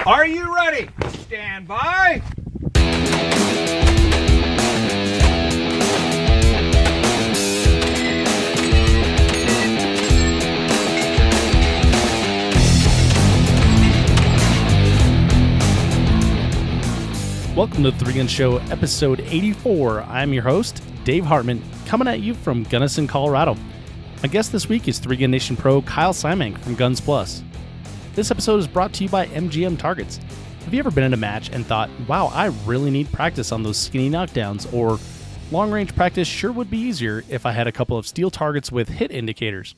Are you ready? Stand by. Welcome to the Three Gun Show, episode 84. I'm your host, Dave Hartman, coming at you from Gunnison, Colorado. My guest this week is Three Gun Nation pro Kyle Simank from Guns Plus. This episode is brought to you by MGM Targets. Have you ever been in a match and thought, wow, I really need practice on those skinny knockdowns, or long-range practice sure would be easier if I had a couple of steel targets with hit indicators?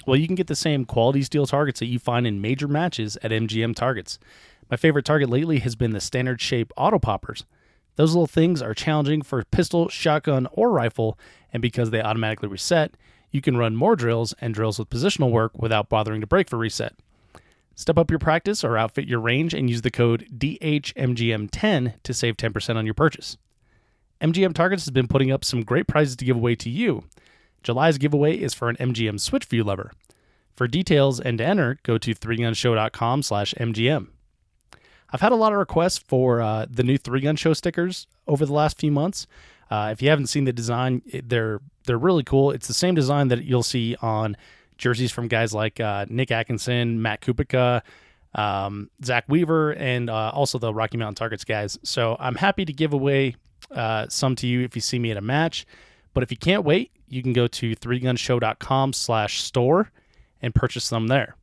Well, you can get the same quality steel targets that you find in major matches at MGM Targets. My favorite target lately has been the standard shape auto poppers. Those little things are challenging for pistol, shotgun, or rifle, and because they automatically reset, you can run more drills and drills with positional work without bothering to break for reset. Step up your practice or outfit your range and use the code DHMGM10 to save 10% on your purchase. MGM Targets has been putting up some great prizes to give away to you. July's giveaway is for an MGM switch view lever. For details and to enter, go to 3gunshow.com/MGM. I've had a lot of requests for the new 3-Gun Show stickers over the last few months. If you haven't seen the design, they're really cool. It's the same design that you'll see on jerseys from guys like Nick Atkinson, Matt Kupica, Zach Weaver, and also the Rocky Mountain Targets guys. So I'm happy to give away some to you if you see me at a match. But if you can't wait, you can go to 3gunshow.com/store and purchase them there.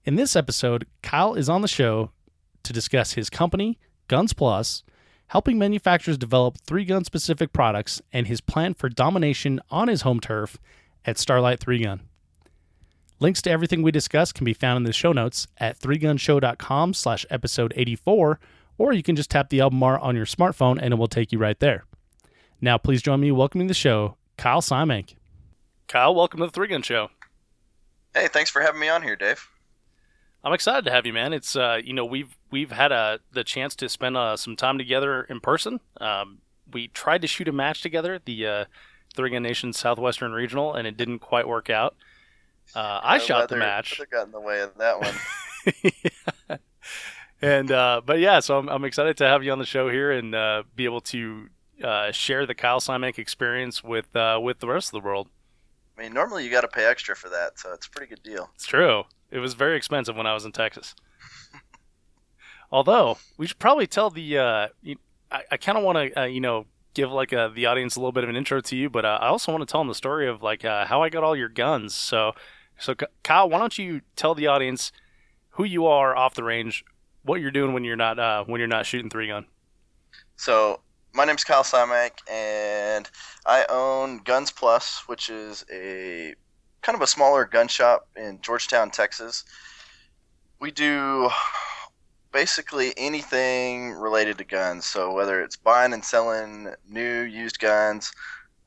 In this episode, Kyle is on the show to discuss his company, Guns Plus, helping manufacturers develop 3-gun specific products, and his plan for domination on his home turf at Starlight 3-Gun. Links to everything we discuss can be found in the show notes at 3gunshow.com/episode 84, or you can just tap the album art on your smartphone and it will take you right there. Now, please join me in welcoming the show, Kyle Simank. Kyle, welcome to the 3-Gun Show. Hey, thanks for having me on here, Dave. I'm excited to have you, man. It's we've had the chance to spend some time together in person. We tried to shoot a match together, the 3-Gun Nation Southwestern Regional, and it didn't quite work out. I shot the match. Weather got in the way of that one. Yeah. And but yeah, so I'm excited to have you on the show here and be able to share the Kyle Simank experience with the rest of the world. I mean, normally you got to pay extra for that, so it's a pretty good deal. It's true. It was very expensive when I was in Texas. Although, we should probably tell the, I kind of want to, give the audience a little bit of an intro to you, but I also want to tell them the story of how I got all your guns. So Kyle, why don't you tell the audience who you are off the range, what you're doing when you're not shooting 3-gun. So my name's Kyle Simank, and I own Guns Plus, which is a kind of a smaller gun shop in Georgetown, Texas. We do basically anything related to guns. So whether it's buying and selling new, used guns,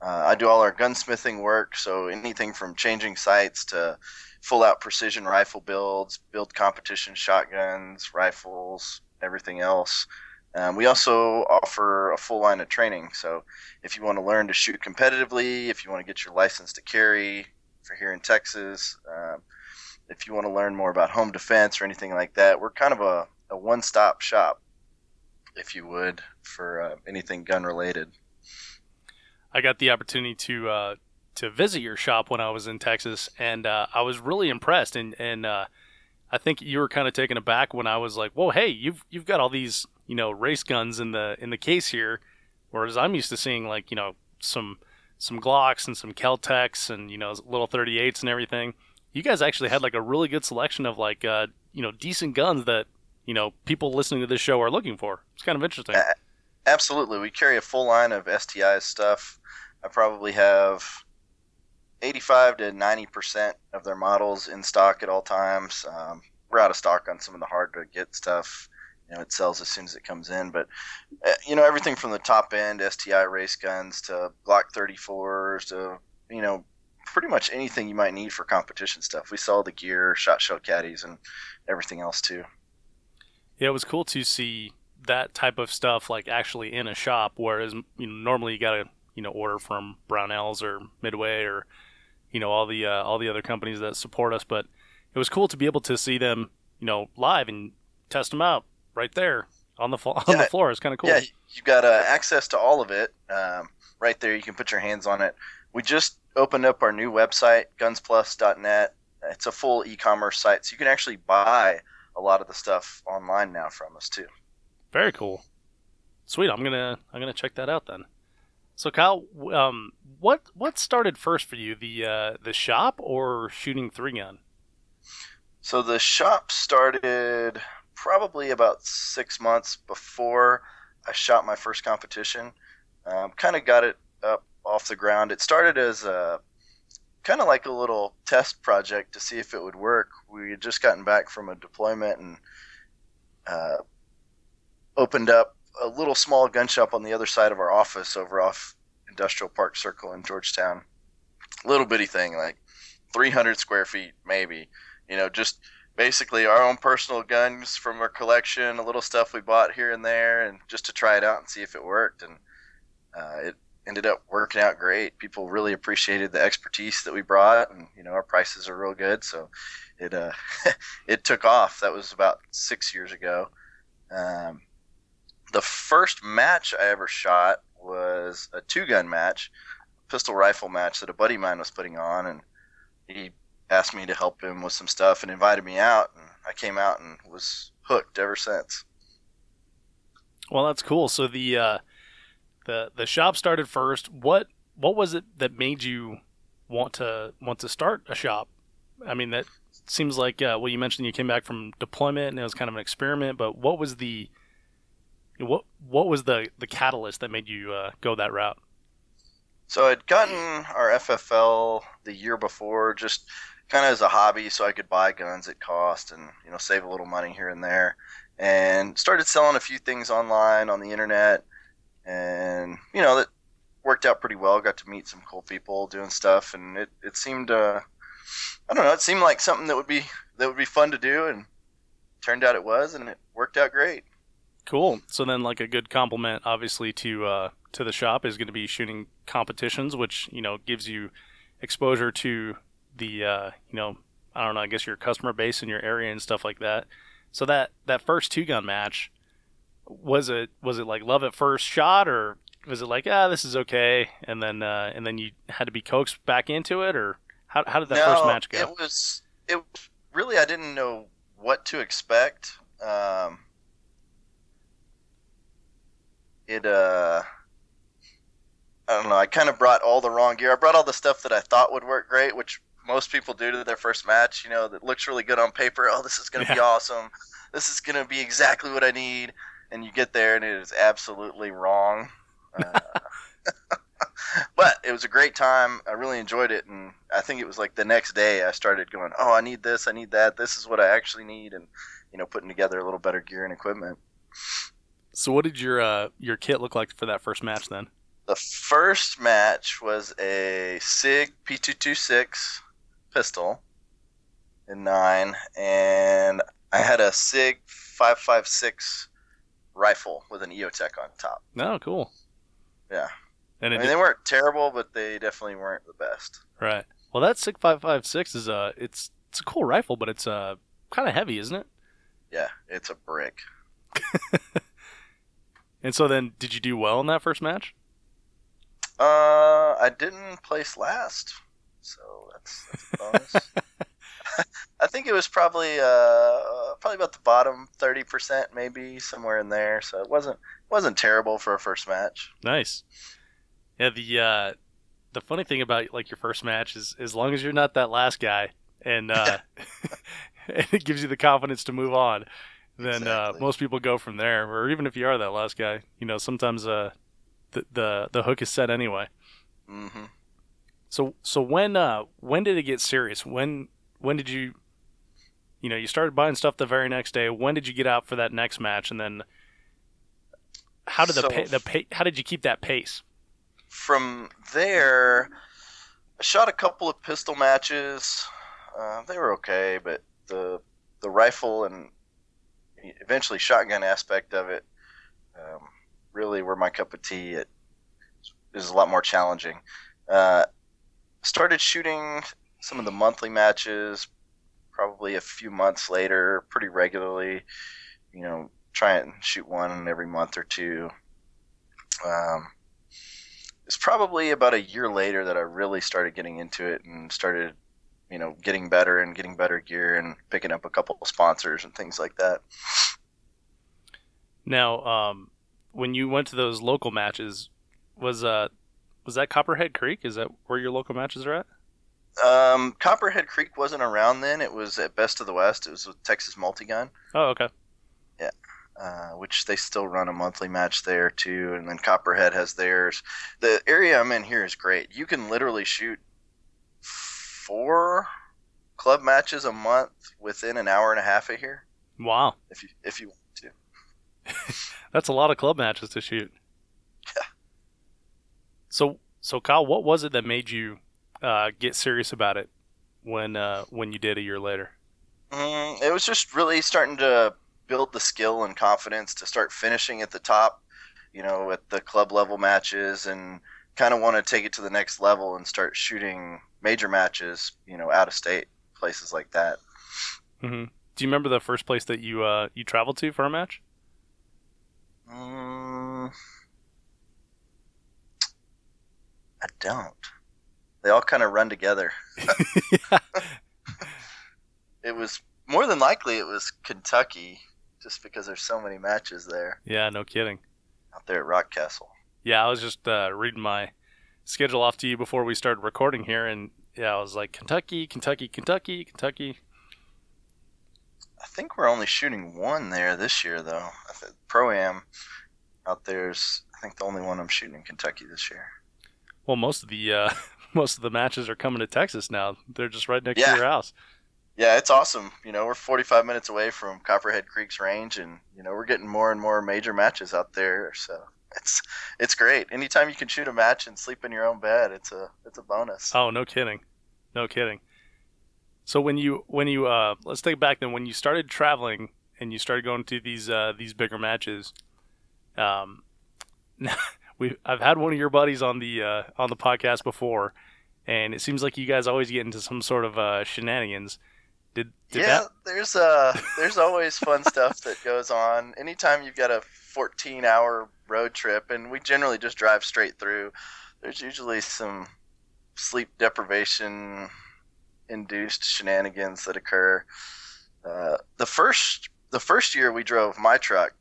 I do all our gunsmithing work. So anything from changing sights to full-out precision rifle builds, build competition shotguns, rifles, everything else. We also offer a full line of training. So if you want to learn to shoot competitively, if you want to get your license to carry for here in Texas, if you want to learn more about home defense or anything like that, we're kind of a one-stop shop, if you would, for anything gun-related. I got the opportunity to visit your shop when I was in Texas, and I was really impressed. And I think you were kind of taken aback when I was like, "Whoa, hey, you've got all these race guns in the case here," whereas I'm used to seeing some Glocks and some Kel-Tecs and little 38s and everything. You guys actually had a really good selection of decent guns that people listening to this show are looking for. It's kind of interesting. Absolutely. We carry a full line of STI stuff. I probably have 85 to 90% of their models in stock at all times. We're out of stock on some of the hard to get stuff. It sells as soon as it comes in, but everything from the top end STI race guns to Glock 34s to pretty much anything you might need for competition stuff. We sell the gear, shot shell caddies, and everything else too. Yeah, it was cool to see that type of stuff actually in a shop, whereas normally you gotta order from Brownells or Midway or all the other companies that support us. But it was cool to be able to see them live and test them out right there on the on the floor. It's kind of cool. Yeah, you've got access to all of it right there. You can put your hands on it. We just opened up our new website, gunsplus.net. It's a full e-commerce site, so you can actually buy a lot of the stuff online now from us too. Very cool. Sweet. I'm gonna check that out then. So Kyle, what started first for you, the shop or shooting 3-gun? So the shop started probably about 6 months before I shot my first competition. Kind of got it up off the ground. It started as a kind of like a little test project to see if it would work. We had just gotten back from a deployment and opened up a little small gun shop on the other side of our office over off Industrial Park Circle in Georgetown. Little bitty thing, like 300 square feet maybe. Just basically our own personal guns from our collection, a little stuff we bought here and there, and just to try it out and see if it worked. And it ended up working out great. People really appreciated the expertise that we brought, and our prices are real good, so it it took off. That was about 6 years ago. The first match I ever shot was a 2-gun match, pistol rifle match that a buddy of mine was putting on, and he asked me to help him with some stuff and invited me out, and I came out and was hooked ever since. Well, that's cool. So the shop started first. What was it that made you want to start a shop? I mean, that seems like you mentioned you came back from deployment and it was kind of an experiment, but what was the catalyst that made you go that route? So I'd gotten our FFL the year before, just kind of as a hobby, so I could buy guns at cost and save a little money here and there, and started selling a few things online on the internet, and that worked out pretty well. Got to meet some cool people doing stuff, and it seemed I don't know, it seemed like something that would be fun to do, and turned out it was, and it worked out great. Cool. So then, like, a good compliment, obviously, to the shop is going to be shooting competitions, which gives you exposure to the I don't know, I guess your customer base in your area and stuff like that. So that first 2-gun match, was it like love at first shot, or was it like this is okay, and then you had to be coaxed back into it, or how did that first match go? It was really, I didn't know what to expect. I don't know, I kind of brought all the wrong gear. I brought all the stuff that I thought would work great, which most people do to their first match, that looks really good on paper. Oh, this is going to be awesome. This is going to be exactly what I need. And you get there and it is absolutely wrong. But it was a great time. I really enjoyed it. And I think it was like the next day I started going, oh, I need this, I need that. This is what I actually need. And, putting together a little better gear and equipment. So what did your kit look like for that first match then? The first match was a SIG P226 pistol in 9, and I had a SIG 5.56 rifle with an EOTech on top. Oh, cool. Yeah. And they weren't terrible, but they definitely weren't the best. Right. Well, that SIG 5.56 is it's a cool rifle, but it's kind of heavy, isn't it? Yeah, it's a brick. And so then, did you do well in that first match? I didn't place last, so that's a bonus. I think it was probably about the bottom 30%, maybe somewhere in there. So it wasn't terrible for a first match. Nice. Yeah, the funny thing about like your first match is, as long as you're not that last guy, and and it gives you the confidence to move on, then exactly. Most people go from there. Or even if you are that last guy, sometimes the hook is set anyway. Mm-hmm. So when did it get serious? When did you started buying stuff the very next day? When did you get out for that next match? And then how did how did you keep that pace? From there, I shot a couple of pistol matches. They were okay, but the rifle and eventually shotgun aspect of it really were my cup of tea. It is a lot more challenging. Started shooting some of the monthly matches probably a few months later, pretty regularly. try and shoot one every month or two. It's probably about a year later that I really started getting into it and started, getting better and getting better gear and picking up a couple of sponsors and things like that. Now, when you went to those local matches, was that Copperhead Creek? Is that where your local matches are at? Copperhead Creek wasn't around then. It was at Best of the West. It was with Texas Multigun. Oh, okay. Yeah. Which they still run a monthly match there too, and then Copperhead has theirs. The area I'm in here is great. You can literally shoot 4 club matches a month within an hour and a half of here. Wow. If you want to. That's a lot of club matches to shoot. Yeah. So Kyle, what was it that made you get serious about it when you did a year later? It was just really starting to build the skill and confidence to start finishing at the top, at the club level matches, and kind of want to take it to the next level and start shooting major matches, out of state, places like that. Mm-hmm. Do you remember the first place that you traveled to for a match? I don't. They all kind of run together. Yeah. It was more than likely it was Kentucky, just because there's so many matches there. Yeah, no kidding. Out there at Rock Castle. Yeah, I was just reading my schedule off to you before we started recording here, and yeah, I was like, Kentucky. I think we're only shooting one there this year, though. Pro-Am out there's, I think, the only one I'm shooting in Kentucky this year. Well, most of the matches are coming to Texas now. They're just right next to your house. Yeah, it's awesome. We're 45 minutes away from Copperhead Creek's range, and we're getting more and more major matches out there. So it's great. Anytime you can shoot a match and sleep in your own bed, it's a bonus. Oh, no kidding. So when you let's take it back then. When you started traveling and you started going to these bigger matches, I've had one of your buddies on the podcast before, and it seems like you guys always get into some sort of shenanigans. There's always fun stuff that goes on. Anytime you've got a 14-hour road trip, and we generally just drive straight through, there's usually some sleep deprivation induced shenanigans that occur. The first year we drove my truck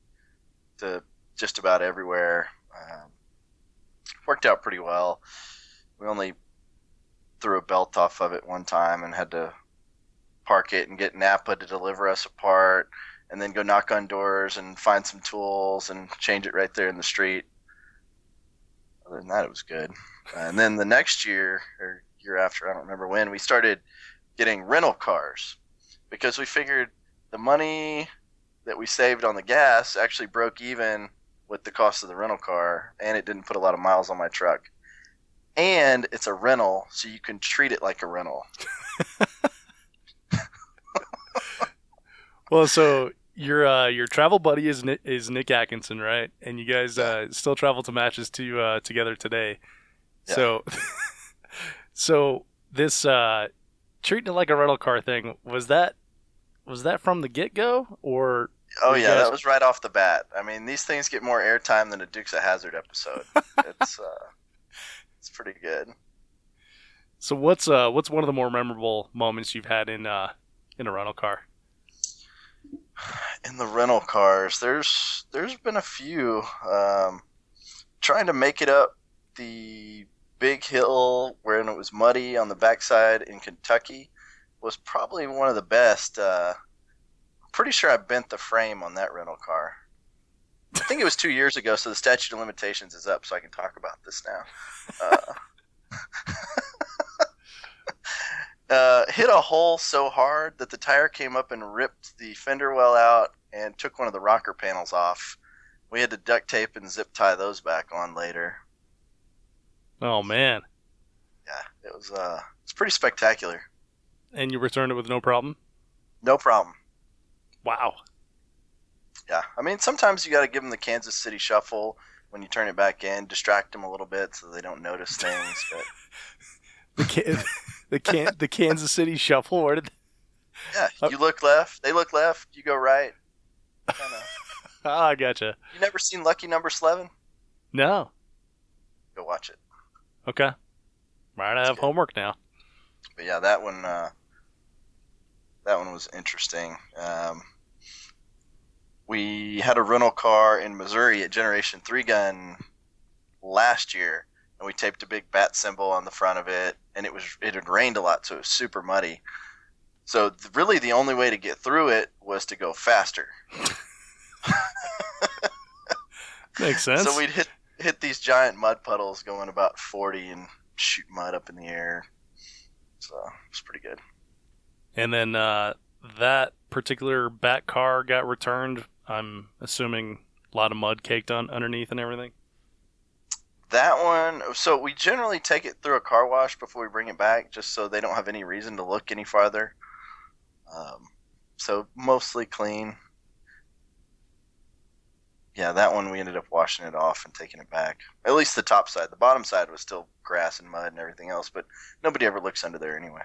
to just about everywhere. Worked out pretty well. We only threw a belt off of it one time and had to park it and get Napa to deliver us a part, and then go knock on doors and find some tools and change it right there in the street. Other than that, it was good. And then the next year, or year after, I don't remember when, we started getting rental cars because we figured the money that we saved on the gas actually broke even with the cost of the rental car, and it didn't put a lot of miles on my truck. And it's a rental, so you can treat it like a rental. Well, so your travel buddy is Nick Atkinson, right? And you guys still travel to matches together today. Yeah. So this treating it like a rental car thing, was that from the get-go, or? Oh yeah, that was right off the bat. I mean, these things get more airtime than a Dukes of Hazzard episode. It's pretty good. So what's one of the more memorable moments you've had in a rental car? In the rental cars, there's been a few. Trying to make it up the big hill when it was muddy on the backside in Kentucky was probably one of the best. Pretty sure I bent the frame on that rental car. I think it was 2 years ago, so the statute of limitations is up, so I can talk about this now. Hit a hole so hard that the tire came up and ripped the fender well out and took one of the rocker panels off. We had to duct tape and zip tie those back on later. Oh man. Yeah, it's pretty spectacular. And you returned it with no problem? No problem. Wow. Yeah, I mean, sometimes you got to give them the Kansas City shuffle when you turn it back in, distract them a little bit so they don't notice things. But the Kansas City shuffle. Where did? Yeah, you look left, they look left, you go right. Kind of. Oh, I gotcha. You never seen Lucky Number 11? No. Go watch it. Okay. Right, I have homework now. But yeah, that one was interesting. We had a rental car in Missouri at Generation 3 Gun last year, and we taped a big bat symbol on the front of it, and it had rained a lot, so it was super muddy. So really the only way to get through it was to go faster. Makes sense. So we'd hit these giant mud puddles going about 40 and shoot mud up in the air. So it was pretty good. And then that particular bat car got returned. I'm assuming a lot of mud caked on underneath and everything. That one, so we generally take it through a car wash before we bring it back, just so they don't have any reason to look any farther. So mostly clean. Yeah, that one we ended up washing it off and taking it back. At least the top side. The bottom side was still grass and mud and everything else, but nobody ever looks under there anyway.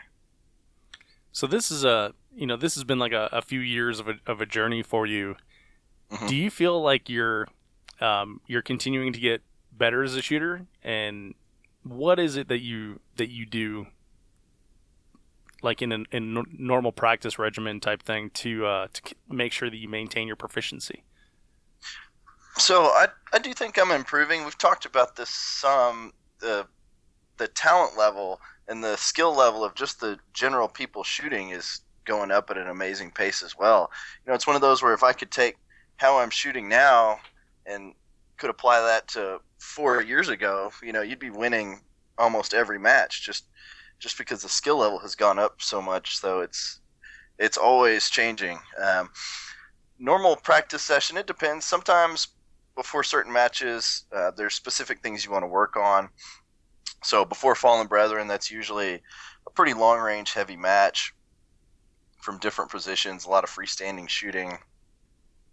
So this is this has been like a few years of a journey for you. Mm-hmm. Do you feel like you're continuing to get better as a shooter? And what is it that you do, like in a normal practice regimen type thing, to make sure that you maintain your proficiency? So I do think I'm improving. We've talked about this some. The talent level and the skill level of just the general people shooting is going up at an amazing pace as well. It's one of those where if I could take how I'm shooting now and could apply that to 4 years ago, you'd be winning almost every match just because the skill level has gone up so much. So it's always changing. Normal practice session, it depends. Sometimes before certain matches, there's specific things you want to work on. So before Fallen Brethren, that's usually a pretty long-range heavy match from different positions, a lot of freestanding shooting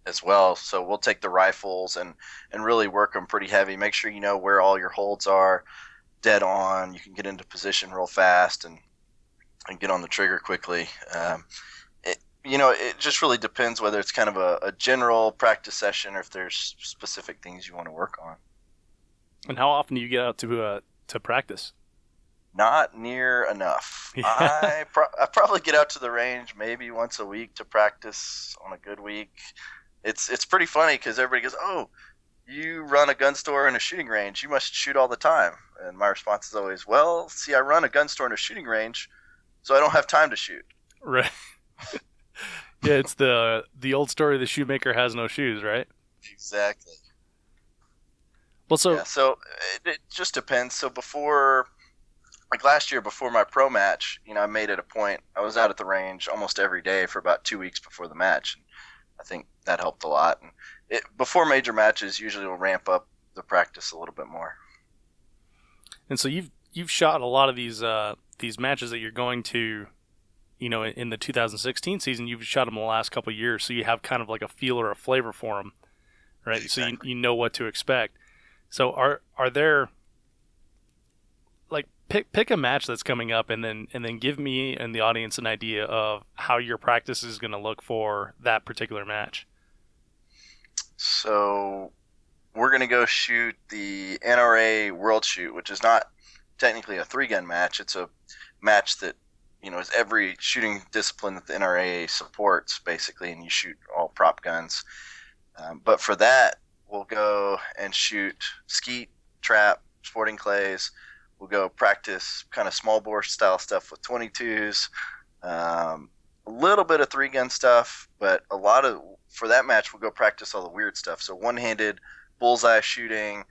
as well. So we'll take the rifles and really work them pretty heavy. Make sure you know where all your holds are dead on. You can get into position real fast and get on the trigger quickly. It just really depends whether it's kind of a general practice session or if there's specific things you want to work on. And how often do you get out to practice? Not near enough. Yeah. I probably get out to the range maybe once a week to practice on a good week. It's pretty funny because everybody goes, "Oh, you run a gun store and a shooting range. You must shoot all the time." And my response is always, "Well, see, I run a gun store and a shooting range, so I don't have time to shoot." Right. Yeah, it's the old story: the shoemaker has no shoes, right? Exactly. Well, so it just depends. So before, like last year, before my pro match, I made it a point. I was out at the range almost every day for about 2 weeks before the match. I think that helped a lot. And before major matches, usually will ramp up the practice a little bit more. And so you've shot a lot of these matches that you're going to, in the 2016 season. You've shot them the last couple of years, so you have kind of like a feel or a flavor for them, right? Exactly. So you know what to expect. So are there, like, pick a match that's coming up and then give me and the audience an idea of how your practice is going to look for that particular match. So we're going to go shoot the NRA World Shoot, which is not technically a 3-gun match. It's a match that, is every shooting discipline that the NRA supports, basically, and you shoot all prop guns. But for that, we'll go and shoot skeet, trap, sporting clays. We'll go practice kind of small bore style stuff with 22s, a little bit of 3-gun stuff, but for that match, we'll go practice all the weird stuff. So one-handed bullseye shooting,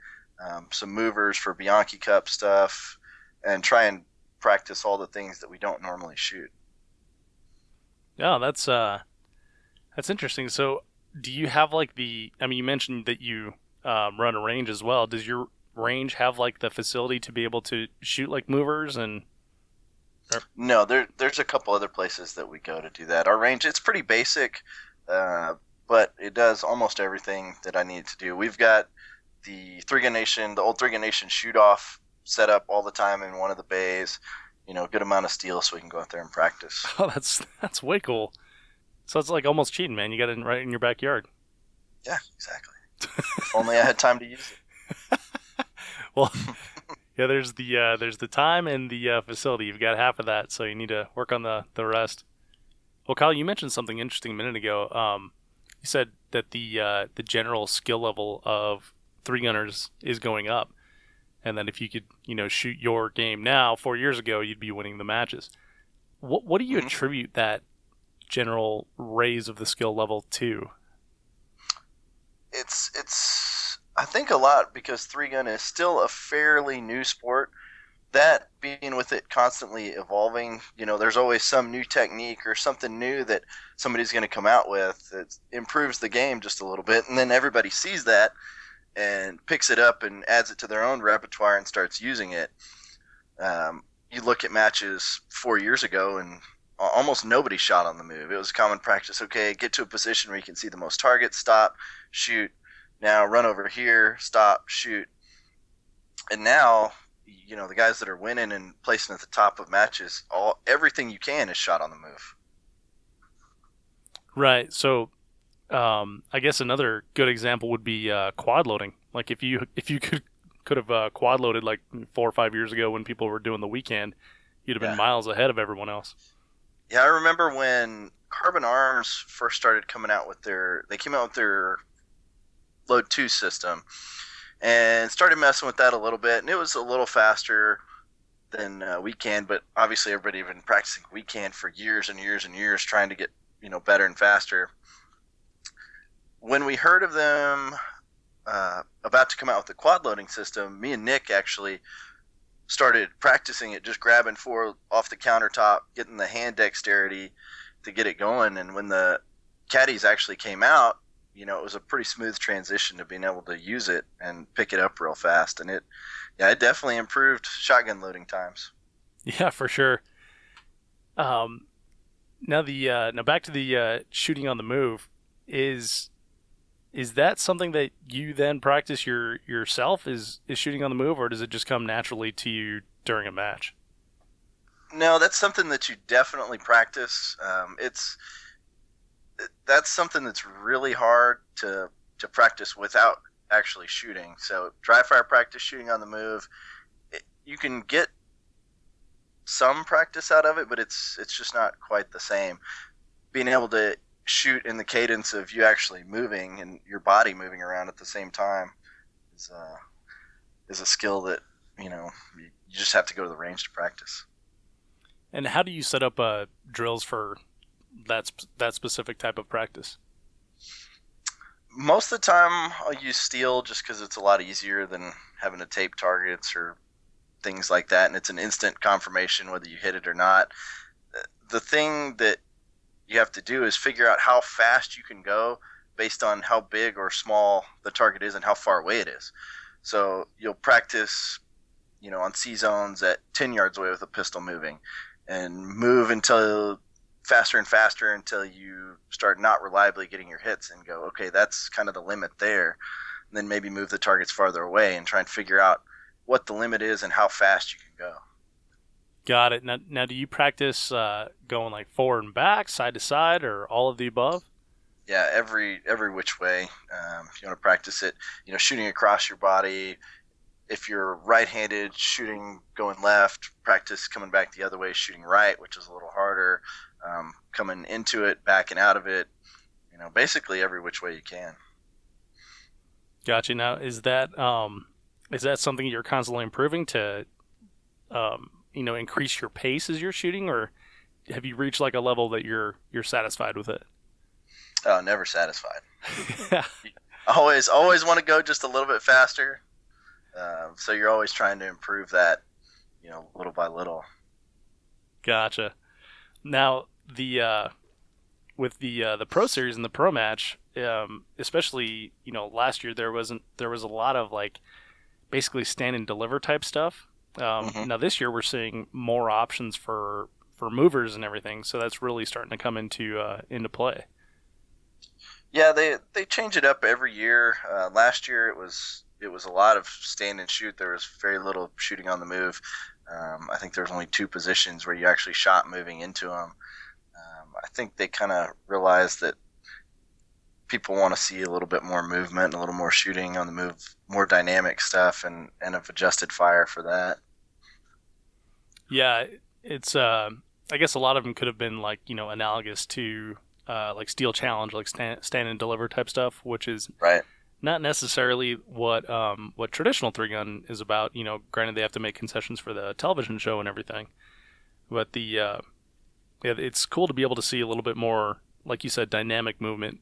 some movers for Bianchi Cup stuff, and try and practice all the things that we don't normally shoot. Yeah, that's interesting. So do you have you mentioned that you run a range as well. Does your range have like the facility to be able to shoot like movers and? No, there's a couple other places that we go to do that. Our range, it's pretty basic, but it does almost everything that I need to do. We've got the old 3-Gun Nation shoot off set up all the time in one of the bays. Good amount of steel so we can go out there and practice. Oh, that's way cool. So it's like almost cheating, man. You got it right in your backyard. Yeah, exactly. If only I had time to use it. Well, yeah, there's the time and the facility. You've got half of that, so you need to work on the rest. Well, Kyle, you mentioned something interesting a minute ago. You said that the general skill level of three gunners is going up, and that if you could shoot your game now 4 years ago, you'd be winning the matches. What do you attribute that general raise of the skill level to? It's I think a lot because three gun is still a fairly new sport. That being with it constantly evolving, there's always some new technique or something new that somebody's going to come out with that improves the game just a little bit, and then everybody sees that and picks it up and adds it to their own repertoire and starts using it. You look at matches 4 years ago and almost nobody shot on the move. It was common practice. Okay, get to a position where you can see the most targets, stop, shoot. Now run over here, stop, shoot. And now, the guys that are winning and placing at the top of matches, everything you can is shot on the move. Right. So, I guess another good example would be quad loading. Like if you could have quad loaded like 4 or 5 years ago when people were doing the weekend, you'd have been miles ahead of everyone else. Yeah, I remember when Carbon Arms first started coming out with they came out with their Load 2 system and started messing with that a little bit, and it was a little faster than weekend, but obviously everybody had been practicing weekend for years and years and years trying to get better and faster. When we heard of them about to come out with the quad loading system, me and Nick actually started practicing it, just grabbing 4 off the countertop, getting the hand dexterity to get it going. And when the caddies actually came out, it was a pretty smooth transition to being able to use it and pick it up real fast. And it definitely improved shotgun loading times. Yeah, for sure. Now back to the shooting on the move. Is that something that you then practice yourself? Is shooting on the move, or does it just come naturally to you during a match? No, that's something that you definitely practice. That's something that's really hard to practice without actually shooting. So dry fire practice, shooting on the move, you can get some practice out of it, but it's just not quite the same. Being able to shoot in the cadence of you actually moving and your body moving around at the same time is a skill that you just have to go to the range to practice. And how do you set up drills for that specific type of practice? Most of the time I'll use steel just because it's a lot easier than having to tape targets or things like that, and it's an instant confirmation whether you hit it or not. The thing that you have to do is figure out how fast you can go based on how big or small the target is and how far away it is. So you'll practice, on C zones at 10 yards away with a pistol moving, and move until faster and faster until you start not reliably getting your hits and go, okay, that's kind of the limit there. And then maybe move the targets farther away and try and figure out what the limit is and how fast you can go. Got it. Now do you practice going like forward and back, side to side, or all of the above? Yeah, every which way. If you want to practice it, shooting across your body. If you're right-handed, shooting going left, practice coming back the other way, shooting right, which is a little harder. Coming into it, backing out of it. Basically every which way you can. Gotcha. Now, is that something you're constantly improving to, increase your pace as you're shooting, or have you reached like a level that you're satisfied with it? Oh, never satisfied. Always want to go just a little bit faster. So you're always trying to improve that, little by little. Gotcha. Now with the Pro Series and the Pro Match, especially last year there was a lot of like basically stand and deliver type stuff. Now this year we're seeing more options for movers and everything, so that's really starting to come into play. Yeah, they change it up every year. Last year it was a lot of stand and shoot. There was very little shooting on the move. I think there was only 2 positions where you actually shot moving into them. I think they kind of realized that people want to see a little bit more movement, a little more shooting on the move, more dynamic stuff, and have adjusted fire for that. Yeah, it's I guess a lot of them could have been like, analogous to like Steel Challenge, like stand and deliver type stuff, which is Right. not necessarily what traditional three gun is about. Granted they have to make concessions for the television show and everything, but it's cool to be able to see a little bit more, like you said, dynamic movement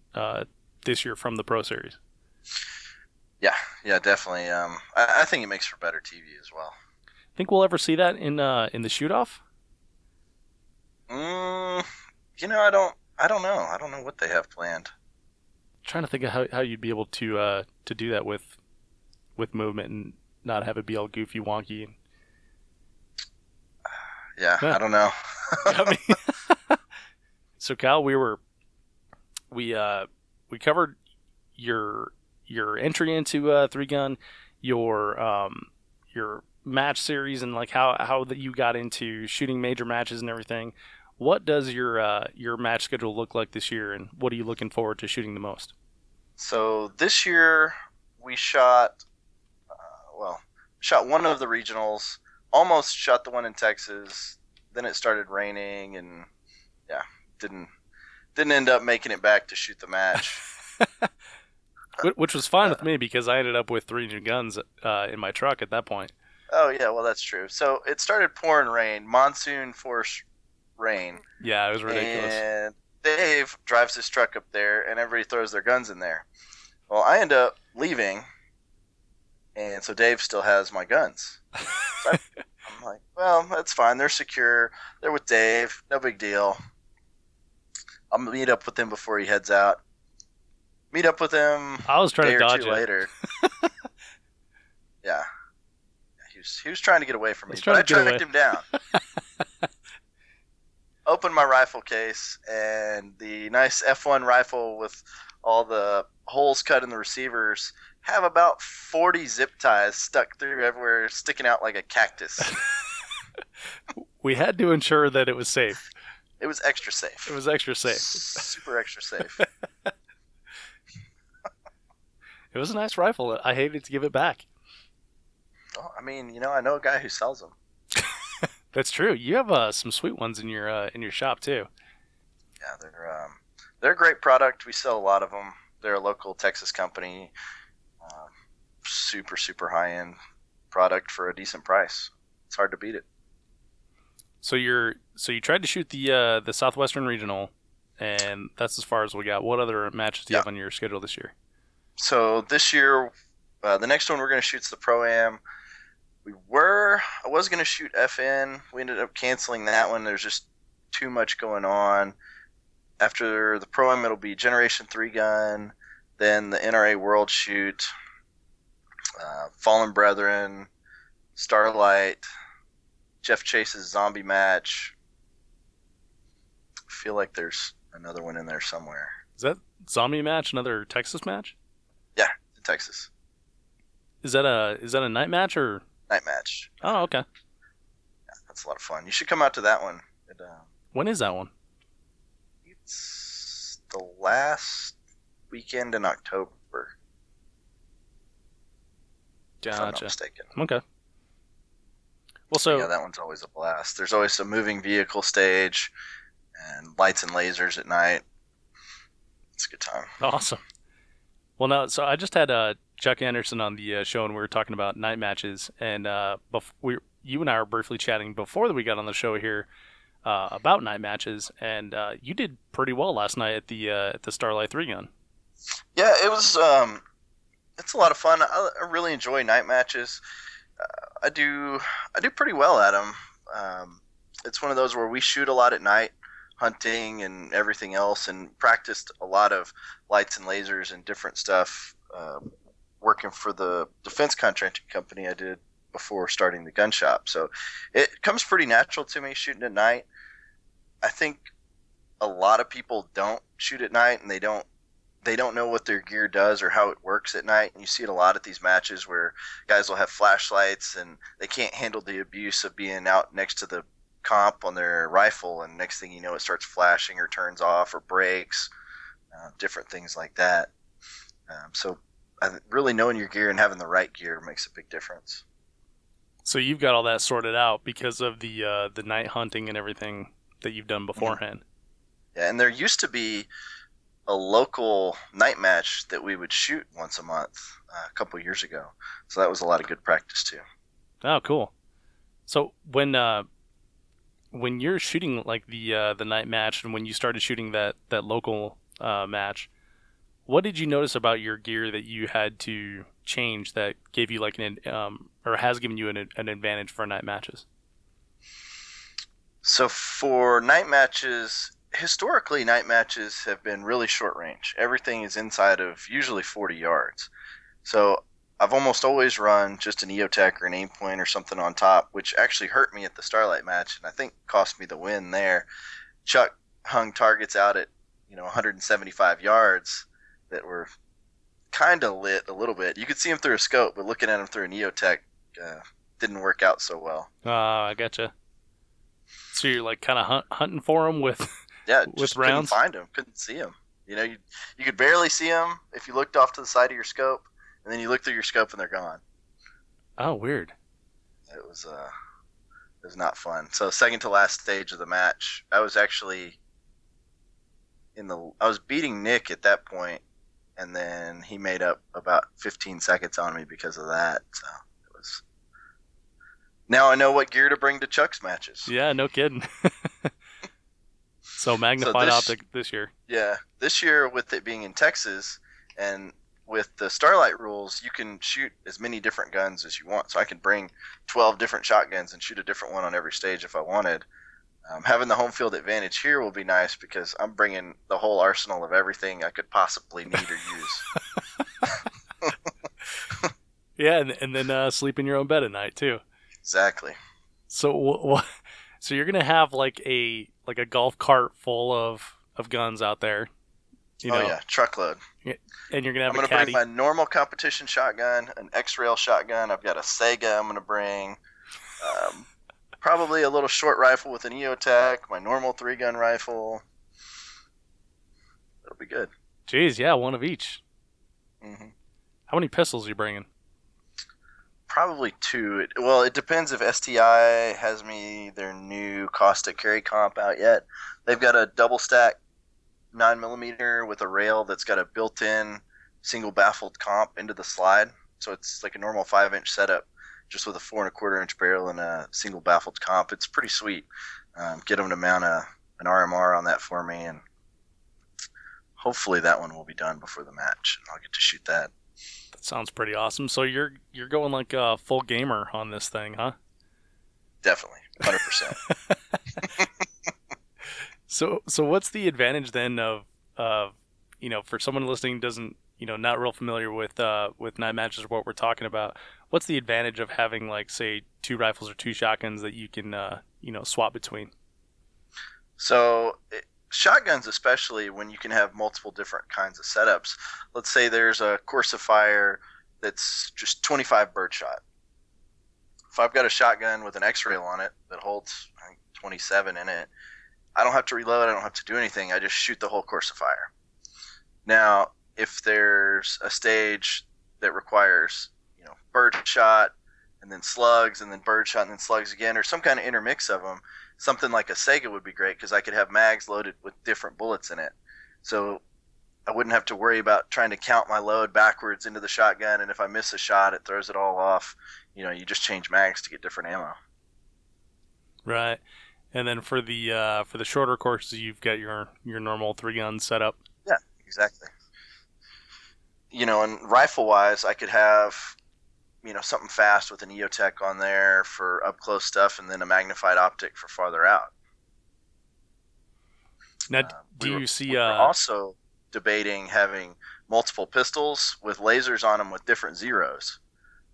this year from the Pro Series. Yeah, definitely. I think it makes for better TV as well. Think we'll ever see that in the shoot off? I don't know. I don't know what they have planned. Trying to think of how you'd be able to do that with movement and not have it be all goofy wonky. Yeah, I don't know. So Cal, we covered your entry into three gun, your match series, and like how that you got into shooting major matches and everything. What does your match schedule look like this year, and what are you looking forward to shooting the most? So this year we shot one of the regionals, almost shot the one in Texas. Then it started raining, and didn't end up making it back to shoot the match. Which was fine with me because I ended up with 3 new guns in my truck at that point. Oh yeah, well that's true. So it started pouring rain, monsoon force rain. Yeah, it was ridiculous. And Dave drives his truck up there, and everybody throws their guns in there. Well, I end up leaving, and so Dave still has my guns. So I'm like, well, that's fine. They're secure. They're with Dave. No big deal. I'll meet up with him before he heads out. Meet up with him. I was trying to dodge it later. Yeah. He was trying to get away from me, but I tracked him down. Opened my rifle case, and the nice F1 rifle with all the holes cut in the receivers have about 40 zip ties stuck through everywhere, sticking out like a cactus. We had to ensure that it was safe. It was extra safe. It was extra safe. Super extra safe. It was a nice rifle. I hated to give it back. Well, I mean, I know a guy who sells them. That's true. You have some sweet ones in your shop too. Yeah, they're a great product. We sell a lot of them. They're a local Texas company. Super high end product for a decent price. It's hard to beat it. So you tried to shoot the Southwestern Regional, and that's as far as we got. What other matches do you have on your schedule this year? So this year, the next one we're going to shoot is the Pro-Am. I was going to shoot FN. We ended up canceling that one. There's just too much going on. After the Pro-Am, it'll be Generation 3 gun, then the NRA World Shoot, Fallen Brethren, Starlight, Jeff Chase's Zombie Match. I feel like there's another one in there somewhere. Is that Zombie Match another Texas match? Yeah, in Texas. Is that a night match or night match? Oh, okay. Yeah, that's a lot of fun. You should come out to that one. When is that one? It's the last weekend in October. Gotcha. If I'm not mistaken. Okay. Well, so yeah, that one's always a blast. There's always a moving vehicle stage and lights and lasers at night. It's a good time. Awesome. Well, now, so I just had Chuck Anderson on the show, and we were talking about night matches, and you and I were briefly chatting before we got on the show here about night matches, and you did pretty well last night at the Starlight 3 gun. Yeah, it was. It's a lot of fun. I really enjoy night matches. I do pretty well at them. It's one of those where we shoot a lot at night, hunting and everything else, and practiced a lot of lights and lasers and different stuff working for the defense contracting company I did before starting the gun shop. So it comes pretty natural to me shooting at night. I think a lot of people don't shoot at night, and they don't know what their gear does or how it works at night. And you see it a lot at these matches where guys will have flashlights and they can't handle the abuse of being out next to the comp on their rifle, and next thing you know it starts flashing or turns off or breaks. different things like that. So really knowing your gear and having the right gear makes a big difference. So you've got all that sorted out because of the night hunting and everything that you've done beforehand. Yeah, and there used to be a local night match that we would shoot once a month a couple years ago. So that was a lot of good practice too. Oh, cool. So when you're shooting like the night match and when you started shooting that local match, what did you notice about your gear that you had to change that gave you like or has given you an advantage for night matches? So for night matches, historically night matches have been really short range. Everything is inside of usually 40 yards. So I've almost always run just an EOTech or an aim point or something on top, which actually hurt me at the Starlight match and I think cost me the win there. Chuck hung targets out at 175 yards that were kind of lit a little bit. You could see them through a scope, but looking at them through an EOTech didn't work out so well. I gotcha. So you're like kind of hunting for them with just rounds? Couldn't find them, couldn't see them. You could barely see them if you looked off to the side of your scope, and then you look through your scope and they're gone. Oh, weird. It was not fun. So second to last stage of the match, I was actually I was beating Nick at that point, and then he made up about 15 seconds on me because of that. So it was. Now I know what gear to bring to Chuck's matches. Yeah, no kidding. So magnified optic this year. Yeah, this year with it being in Texas and with the Starlight rules, you can shoot as many different guns as you want. So I can bring 12 different shotguns and shoot a different one on every stage if I wanted. Having the home field advantage here will be nice because I'm bringing the whole arsenal of everything I could possibly need or use. Yeah, and then sleep in your own bed at night too. Exactly. So so you're gonna have like a golf cart full of guns out there. Yeah, truckload. And you're gonna have I'm a gonna caddy. bring my normal competition shotgun, an X-Rail shotgun. I've got a Sega I'm gonna bring. Probably a little short rifle with an EOTech, my normal 3-gun rifle. It'll be good. Jeez, yeah, one of each. Mm-hmm. How many pistols are you bringing? Probably 2. It depends if STI has their new Costa carry comp out yet. They've got a double stack 9mm with a rail that's got a built-in single baffled comp into the slide. So it's like a normal 5-inch setup, just with a 4 1/4-inch barrel and a single baffled comp. It's pretty sweet. Get them to mount an RMR on that for me, and hopefully that one will be done before the match, and I'll get to shoot that. That sounds pretty awesome. So you're going like a full gamer on this thing, huh? Definitely, 100%. So what's the advantage then of for someone listening doesn't not real familiar with night matches or what we're talking about? What's the advantage of having like say 2 rifles or 2 shotguns that you can swap between? So shotguns, especially when you can have multiple different kinds of setups. Let's say there's a course of fire that's just 25 birdshot. If I've got a shotgun with an X-Rail on it that holds 27 in it, I don't have to reload. I don't have to do anything. I just shoot the whole course of fire. Now, if there's a stage that requires, birdshot and then slugs and then birdshot and then slugs again, or some kind of intermix of them, something like a Sega would be great because I could have mags loaded with different bullets in it. So I wouldn't have to worry about trying to count my load backwards into the shotgun, and if I miss a shot, it throws it all off. You just change mags to get different ammo. Right. And then for the shorter courses, you've got your normal 3-gun setup. Yeah, exactly. And rifle-wise, I could have, something fast with an EOTech on there for up-close stuff, and then a magnified optic for farther out. Now, we were also debating having multiple pistols with lasers on them with different zeros.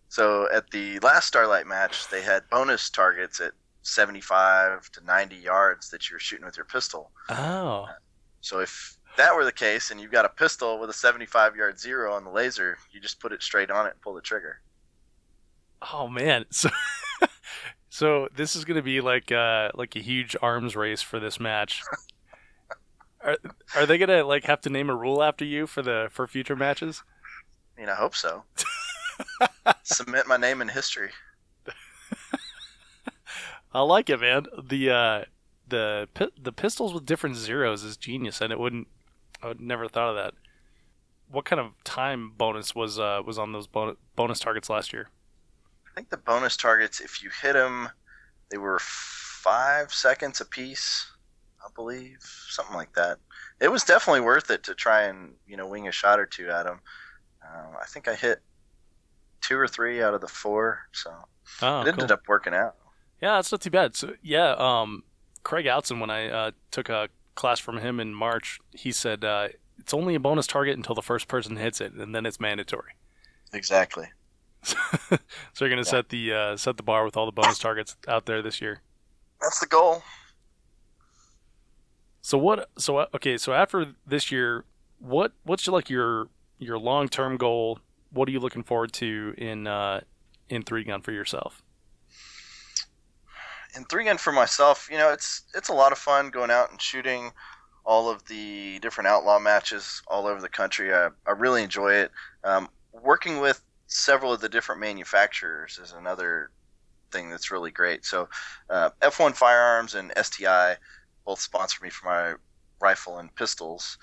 So at the last Starlight match, they had bonus targets at 75 to 90 yards that you were shooting with your pistol. Oh. So if that were the case and you've got a pistol with a 75-yard zero on the laser, you just put it straight on it and pull the trigger. Oh, man. So this is going to be like a huge arms race for this match. Are are they gonna like have to name a rule after you for future matches? I mean, I hope so. Cement my name in history. I like it, man. The pistols with different zeros is genius, and I would never thought of that. What kind of time bonus was on those bonus targets last year? I think the bonus targets, if you hit them, they were 5 seconds apiece, I believe, something like that. It was definitely worth it to try and wing a shot or two at them. I think I hit 2 or 3 out of the 4, so Oh, it ended up working out. Yeah, that's not too bad. So yeah, Craig Outson, when I took a class from him in March, he said it's only a bonus target until the first person hits it, and then it's mandatory. Exactly. So you're gonna set the bar with all the bonus targets out there this year. That's the goal. So after this year, what's your long-term goal? What are you looking forward to in 3-gun for yourself? In 3-gun for myself, it's a lot of fun going out and shooting all of the different outlaw matches all over the country. I really enjoy it. Working with several of the different manufacturers is another thing that's really great. So F1 Firearms and STI both sponsor me for my rifle and pistols,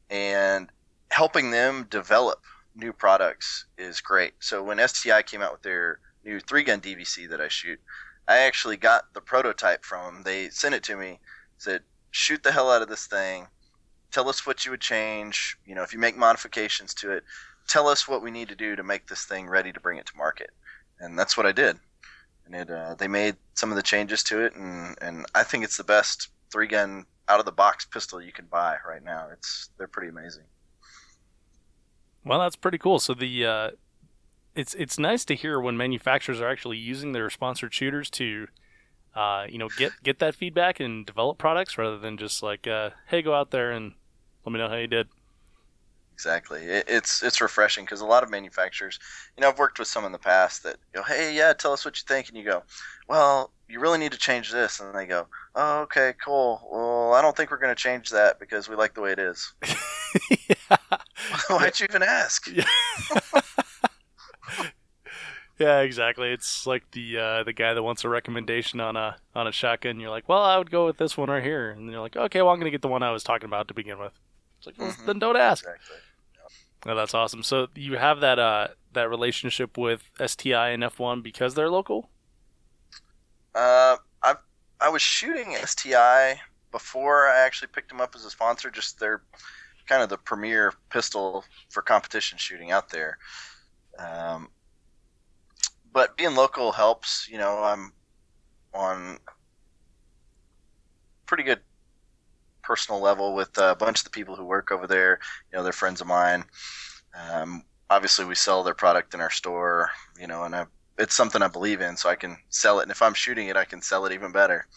and helping them develop new products is great. So when STI came out with their new 3-gun DVC that I shoot, I actually got the prototype from them. They sent it to me, said, shoot the hell out of this thing. Tell us what you would change. If you make modifications to it, tell us what we need to do to make this thing ready to bring it to market. And that's what I did. And they made some of the changes to it, and I think it's the best 3-gun out-of-the-box pistol you can buy right now. They're pretty amazing. Well, that's pretty cool. So it's nice to hear when manufacturers are actually using their sponsored shooters to get that feedback and develop products rather than just like, hey, go out there and let me know how you did. Exactly. It's refreshing because a lot of manufacturers, I've worked with some in the past that go, hey, yeah, tell us what you think. And you go, well, you really need to change this. And they go, oh, okay, cool. Well, I don't think we're going to change that because we like the way it is. Yeah. Why'd you even ask? Yeah. Yeah, exactly. It's like the guy that wants a recommendation on a shotgun. You're like, well, I would go with this one right here. And you're like, okay, well, I'm going to get the one I was talking about to begin with. It's like, well, then don't ask. Exactly. Oh, that's awesome. So you have that relationship with STI and F1 because they're local? I was shooting STI before I actually picked them up as a sponsor. Just they're kind of the premier pistol for competition shooting out there. But being local helps. I'm on pretty good personal level with a bunch of the people who work over there. They're friends of mine. Obviously, we sell their product in our store, and it's something I believe in, so I can sell it. And if I'm shooting it, I can sell it even better.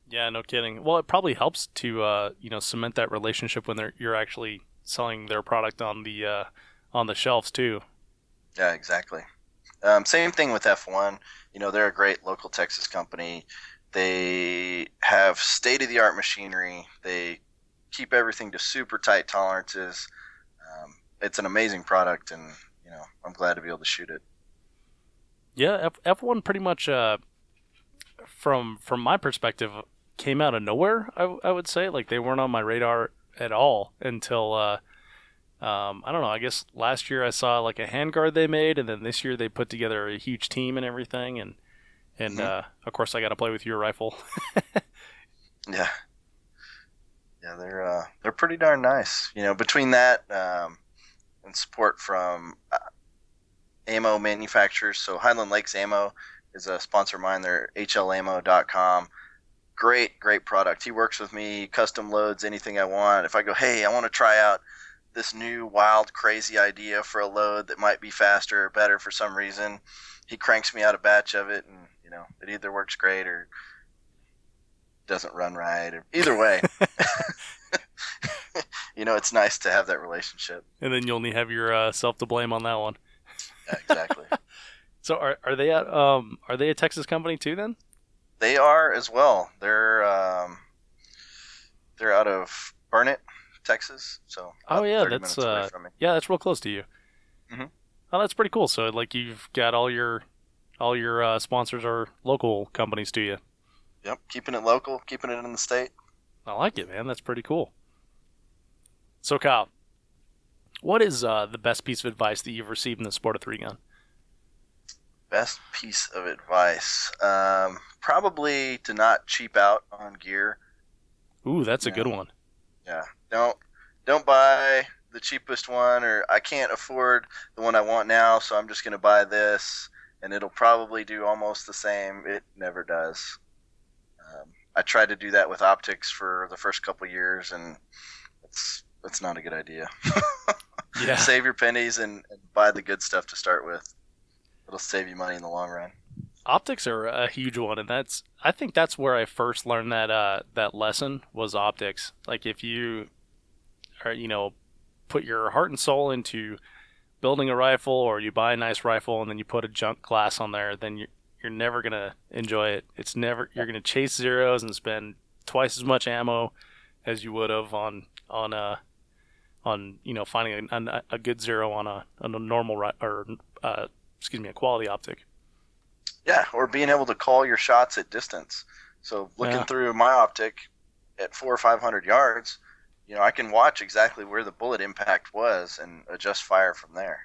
Yeah, no kidding. Well, it probably helps to cement that relationship when you're actually selling their product on the shelves too. Yeah, exactly. Same thing with F1. They're a great local Texas company. They have state-of-the-art machinery. They keep everything to super tight tolerances. It's an amazing product, and I'm glad to be able to shoot it. Yeah, F1 pretty much, from my perspective, came out of nowhere. I would say, like, they weren't on my radar at all until I don't know. I guess last year I saw like a handguard they made, and then this year they put together a huge team and everything, and of course I got to play with your rifle. Yeah, they're pretty darn nice. Between that and support from ammo manufacturers. So Highland Lakes Ammo is a sponsor of mine. They're hlammo.com. Great product. He works with me, custom loads anything I want. If I go, hey, I want to try out this new wild, crazy idea for a load that might be faster or better for some reason, he cranks me out a batch of it, and it either works great or doesn't run right. Or either way, it's nice to have that relationship. And then you only have yourself to blame on that one. Yeah, exactly. So are they a Texas company too then? They are as well. They're out of Burnet, Texas. So Oh about yeah, 30 that's minutes away from me. yeah, that's real close to you. hmm Oh, that's pretty cool. So like you've got all your sponsors are local companies to you. Yep, keeping it local, keeping it in the state. I like it, man. That's pretty cool. So Kyle, what is the best piece of advice that you've received in the sport of three gun? Best piece of advice, probably to not cheap out on gear. Ooh, that's a You good know, one. yeah, don't buy the cheapest one, or I can't afford the one I want now, so I'm just going to buy this, and it'll probably do almost the same. It never does. I tried to do that with optics for the first couple years, and it's not a good idea. Yeah. Save your pennies and buy the good stuff to start with. It'll save you money in the long run. Optics are a huge one, and I think that's where I first learned that lesson was optics. Like if you are, put your heart and soul into building a rifle, or you buy a nice rifle and then you put a junk glass on there, then you're never gonna enjoy it. You're gonna chase zeros and spend twice as much ammo as you would have on finding a good zero on a normal a quality optic. Yeah, or being able to call your shots at distance. So looking Yeah. through my optic at 400 or 500 yards, I can watch exactly where the bullet impact was and adjust fire from there.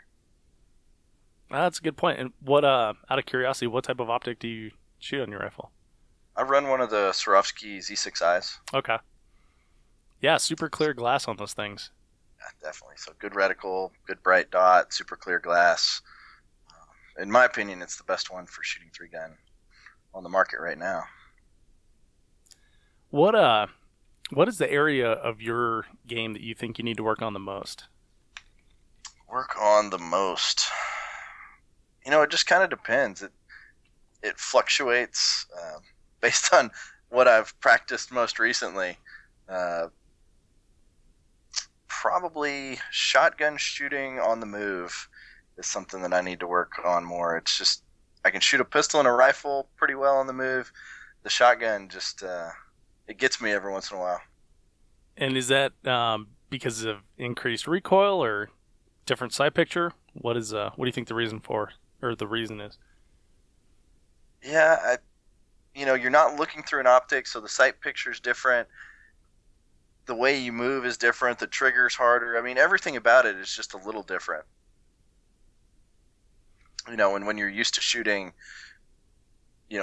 That's a good point. And what, out of curiosity, what type of optic do you shoot on your rifle? I run one of the Swarovski Z6Is. Okay. Yeah, super clear glass on those things. Yeah, definitely. So good reticle, good bright dot, super clear glass. In my opinion, it's the best one for shooting three gun on the market right now. What is the area of your game that you think you need to work on the most? Work on the most. It just kind of depends. It fluctuates based on what I've practiced most recently. Probably shotgun shooting on the move is something that I need to work on more. It's just I can shoot a pistol and a rifle pretty well on the move. The shotgun just it gets me every once in a while. And is that because of increased recoil or different sight picture? What do you think the reason is? Yeah, you're not looking through an optic, so the sight picture is different. The way you move is different. The trigger's harder. I mean, everything about it is just a little different. And when you're used to shooting,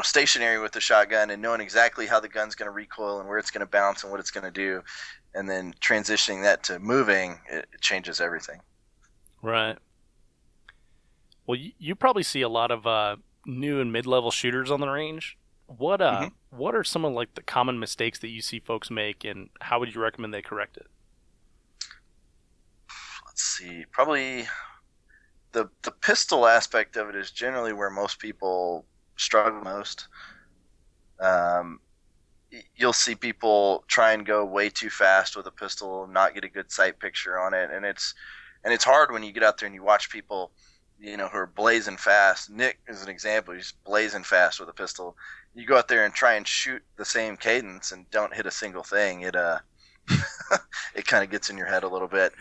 stationary with the shotgun and knowing exactly how the gun's going to recoil and where it's going to bounce and what it's going to do, and then transitioning that to moving, it changes everything. Right. Well, you probably see a lot of new and mid-level shooters on the range. What are some of like the common mistakes that you see folks make, and how would you recommend they correct it? Let's see. Probably the pistol aspect of it is generally where most people struggle most. You'll see people try and go way too fast with a pistol, not get a good sight picture on it, and it's hard when you get out there and you watch people, who are blazing fast. Nick is an example. He's blazing fast with a pistol. You go out there and try and shoot the same cadence and don't hit a single thing. It it kind of gets in your head a little bit.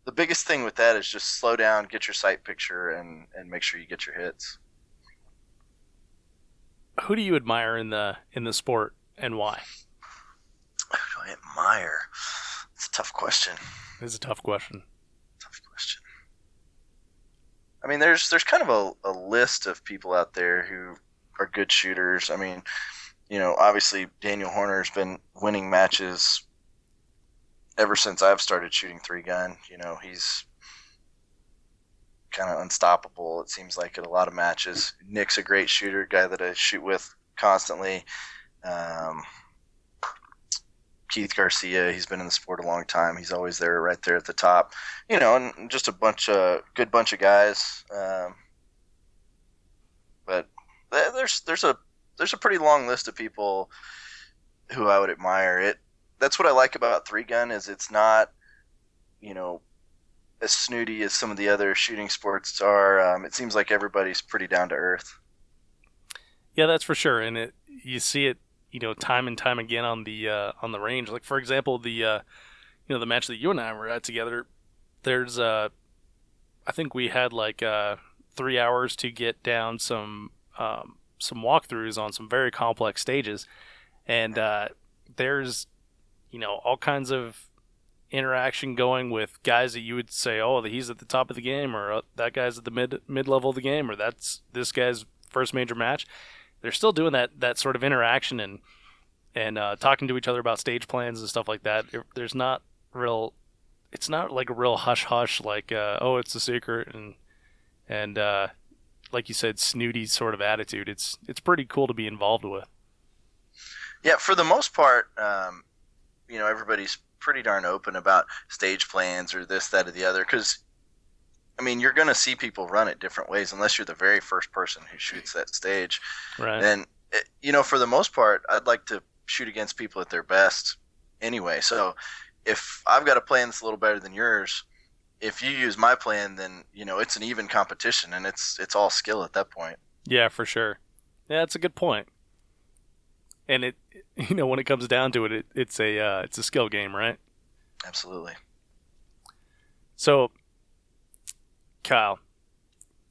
The biggest thing with that is just slow down, get your sight picture, and make sure you get your hits. Who do you admire in the sport, and why? Who do I admire? It's a tough question. It's a tough question. I mean, there's kind of a list of people out there who are good shooters. I mean, obviously Daniel Horner's been winning matches ever since I've started shooting three gun. He's kind of unstoppable, it seems like, at a lot of matches. Nick's a great shooter, guy that I shoot with constantly. Keith Garcia, he's been in the sport a long time. He's always there, right there at the top. And just a good bunch of guys. But there's a pretty long list of people who I would admire. That's what I like about three gun, is it's not, as snooty as some of the other shooting sports are. It seems like everybody's pretty down to earth. Yeah, that's for sure. And you see it time and time again on the range. Like for example, the match that you and I were at together. There's I think we had like 3 hours to get down some walkthroughs on some very complex stages, and there's all kinds of interaction going with guys that you would say, oh, he's at the top of the game, or that guy's at the mid level of the game, or that's this guy's first major match. They're still doing that sort of interaction and talking to each other about stage plans and stuff like that. There's not real. It's not like a real hush hush like oh, it's a secret and like you said, snooty sort of attitude. It's pretty cool to be involved with. Yeah, for the most part, everybody's pretty darn open about stage plans or this, that, or the other. Because, you're going to see people run it different ways unless you're the very first person who shoots that stage. Right. And, for the most part, I'd like to shoot against people at their best anyway. So if I've got a plan that's a little better than yours, if you use my plan, then, it's an even competition and it's all skill at that point. Yeah, for sure. Yeah, that's a good point. And it, when it comes down to it, it's a skill game, right? Absolutely. So, Kyle,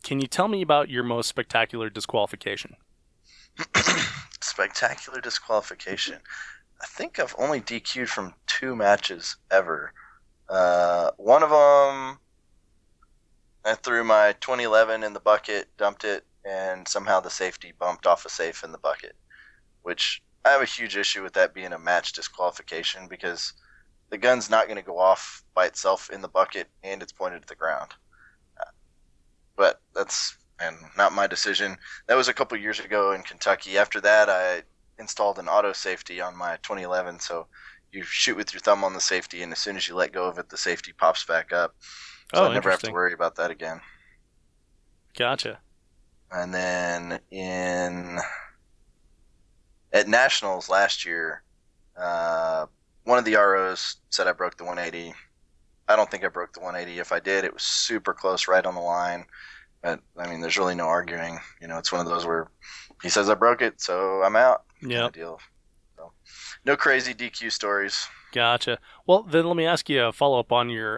can you tell me about your most spectacular disqualification? Spectacular disqualification. I think I've only DQ'd from 2 matches ever. One of them, I threw my 2011 in the bucket, dumped it, and somehow the safety bumped off a safe in the bucket, which I have a huge issue with that being a match disqualification because the gun's not going to go off by itself in the bucket and it's pointed at the ground. But that's not my decision. That was a couple years ago in Kentucky. After that, I installed an auto safety on my 2011, so you shoot with your thumb on the safety, and as soon as you let go of it, the safety pops back up. So I never have to worry about that again. Gotcha. And then at Nationals last year, one of the ROs said I broke the 180. I don't think I broke the 180. If I did, it was super close, right on the line. But, there's really no arguing. It's one of those where he says I broke it, so I'm out. Yeah. Deal. So, no crazy DQ stories. Gotcha. Well, then let me ask you a follow-up on your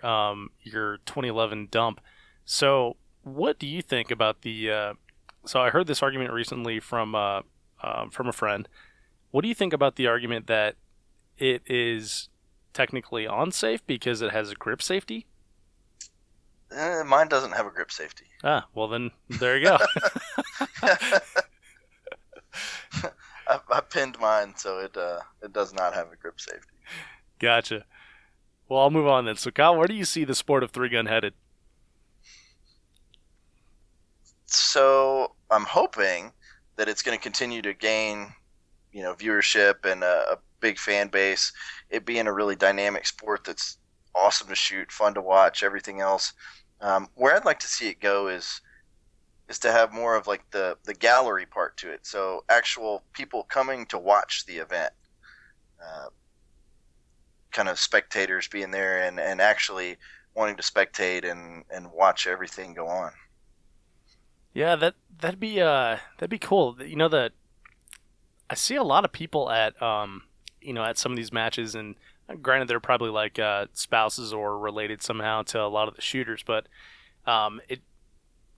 2011 dump. So what do you think about the so I heard this argument recently from a friend. What do you think about the argument that it is technically unsafe because it has a grip safety? Mine doesn't have a grip safety. Ah, well then, there you go. I pinned mine, so it does not have a grip safety. Gotcha. Well, I'll move on then. So, Kyle, where do you see the sport of three-gun headed? So, I'm hoping that it's going to continue to gain, viewership and a big fan base. It being a really dynamic sport that's awesome to shoot, fun to watch, everything else. Where I'd like to see it go is to have more of like the gallery part to it. So actual people coming to watch the event, kind of spectators being there and actually wanting to spectate and watch everything go on. Yeah, that'd be cool. That I see a lot of people at at some of these matches, and granted they're probably like spouses or related somehow to a lot of the shooters, but it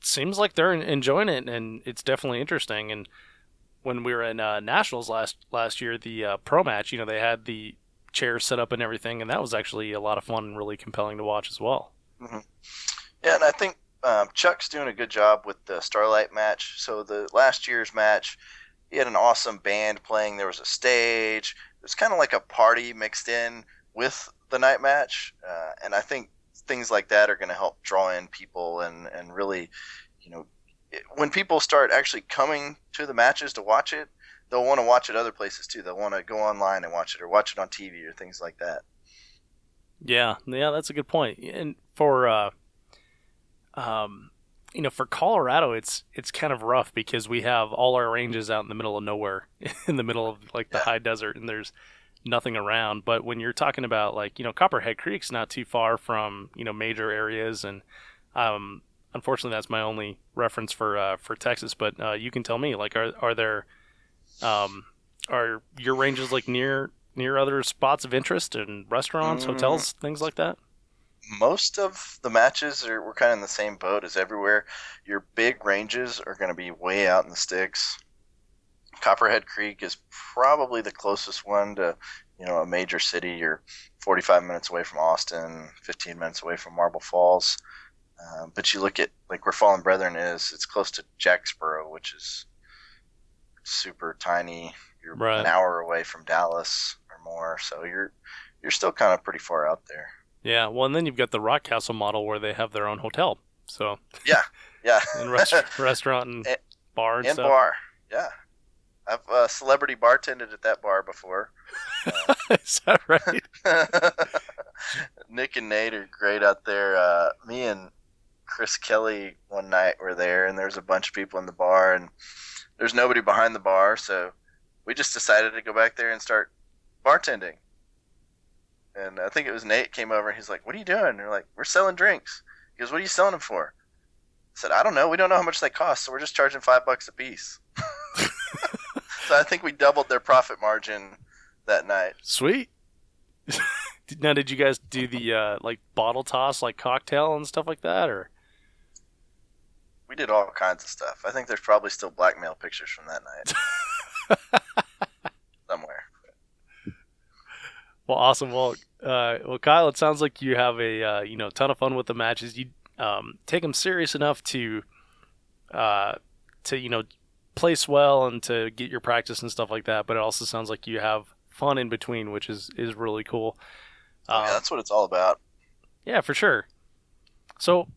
seems like they're enjoying it, and it's definitely interesting. And when we were in Nationals last year, the pro match, they had the chairs set up and everything, and that was actually a lot of fun and really compelling to watch as well. Mm-hmm. Yeah, and I think Chuck's doing a good job with the Starlight match. So the last year's match, he had an awesome band playing. There was a stage. It was kind of like a party mixed in with the night match, and I think things like that are going to help draw in people and really, when people start actually coming to the matches to watch it, they'll want to watch it other places too. They'll want to go online and watch it or watch it on TV or things like that. Yeah, that's a good point. And for for Colorado, it's kind of rough because we have all our ranges out in the middle of nowhere, in the middle of like the high desert, and there's nothing around. But when you're talking about like Copperhead Creek's not too far from major areas, and unfortunately that's my only reference for Texas. But you can tell me, like, are there are your ranges like near other spots of interest and restaurants, hotels, things like that? Most of the matches we're kind of in the same boat as everywhere. Your big ranges are going to be way out in the sticks. Copperhead Creek is probably the closest one to, a major city. You're 45 minutes away from Austin, 15 minutes away from Marble Falls. But you look at like where Fallen Brethren is, it's close to Jacksboro, which is super tiny. You're an hour away from Dallas or more, so you're still kind of pretty far out there. Yeah, well, and then you've got the Rock Castle model where they have their own hotel. So yeah, and restaurant and bar and stuff. Bar, yeah. I've celebrity bartended at that bar before. Is that right? Nick and Nate are great out there. Me and Chris Kelly one night were there, and there's a bunch of people in the bar, and there's nobody behind the bar, so we just decided to go back there and start bartending. And I think it was Nate came over, and he's like, "What are you doing?" And we're like, "We're selling drinks." He goes, "What are you selling them for?" I said, "I don't know. We don't know how much they cost, so we're just charging $5 a piece." So I think we doubled their profit margin that night. Sweet. Now, did you guys do the like bottle toss, like cocktail and stuff like that, or? We did all kinds of stuff. I think there's probably still blackmail pictures from that night somewhere. Well, awesome. Well, Kyle, it sounds like you have a ton of fun with the matches. You take them serious enough to place well and to get your practice and stuff like that. But it also sounds like you have fun in between, which is really cool. Yeah, that's what it's all about. Yeah, for sure. So,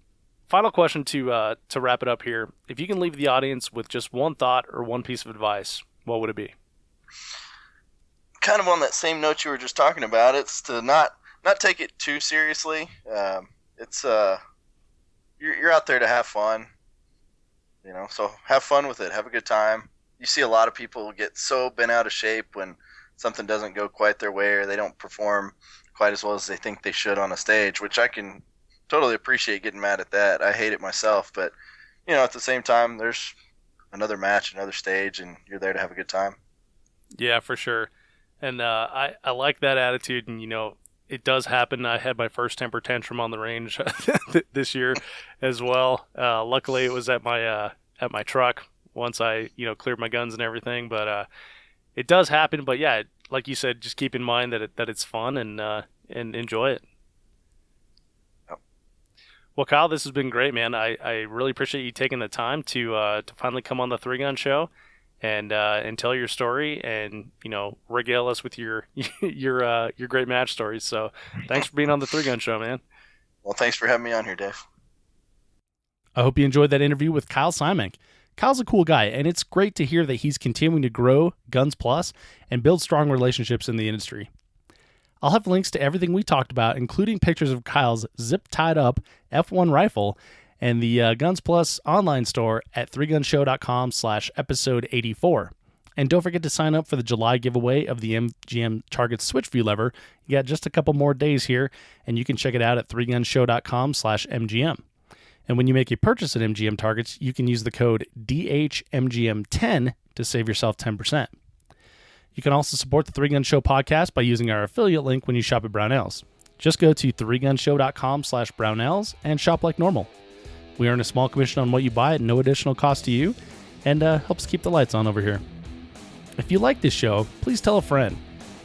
final question to wrap it up here. If you can leave the audience with just one thought or one piece of advice, what would it be? Kind of on that same note you were just talking about, it's to not take it too seriously. It's you're out there to have fun, so have fun with it, have a good time. You see a lot of people get so bent out of shape when something doesn't go quite their way or they don't perform quite as well as they think they should on a stage, which I can totally appreciate getting mad at that. I hate it myself, but at the same time, there's another match, another stage, and you're there to have a good time. Yeah, for sure. And I like that attitude, and it does happen. I had my first temper tantrum on the range this year as well. Luckily, it was at my truck once I cleared my guns and everything. But it does happen. But yeah, like you said, just keep in mind that it's fun and enjoy it. Yep. Well, Kyle, this has been great, man. I really appreciate you taking the time to finally come on the 3-Gun Show. And tell your story and regale us with your great match stories. So thanks for being on the 3-Gun Show, man. Well, thanks for having me on here, Dave. I hope you enjoyed that interview with Kyle Simank. Kyle's a cool guy, and it's great to hear that he's continuing to grow Guns Plus and build strong relationships in the industry. I'll have links to everything we talked about, including pictures of Kyle's zip-tied up F1 rifle and the Guns Plus online store at 3gunshow.com/episode 84. And don't forget to sign up for the July giveaway of the MGM Target Switch View lever. You got just a couple more days here, and you can check it out at 3gunshow.com/MGM. And when you make a purchase at MGM Targets, you can use the code DHMGM10 to save yourself 10%. You can also support the 3-Gun Show podcast by using our affiliate link when you shop at Brownells. Just go to 3gunshow.com/Brownells and shop like normal. We earn a small commission on what you buy at no additional cost to you, and helps keep the lights on over here. If you like this show, please tell a friend.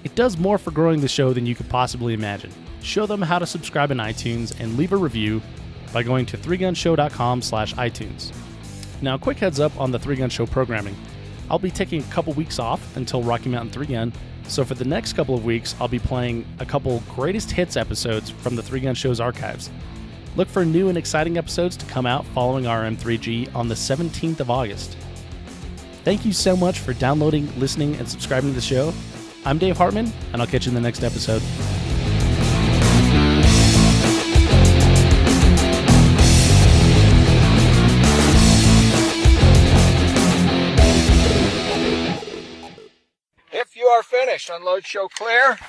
It does more for growing the show than you could possibly imagine. Show them how to subscribe in iTunes and leave a review by going to 3gunshow.com/iTunes. Now, a quick heads up on the 3-Gun Show programming. I'll be taking a couple weeks off until Rocky Mountain 3-Gun, so for the next couple of weeks, I'll be playing a couple greatest hits episodes from the 3-Gun Show's archives. Look for new and exciting episodes to come out following our M3G on the 17th of August. Thank you so much for downloading, listening, and subscribing to the show. I'm Dave Hartman, and I'll catch you in the next episode. If you are finished, unload, show clear.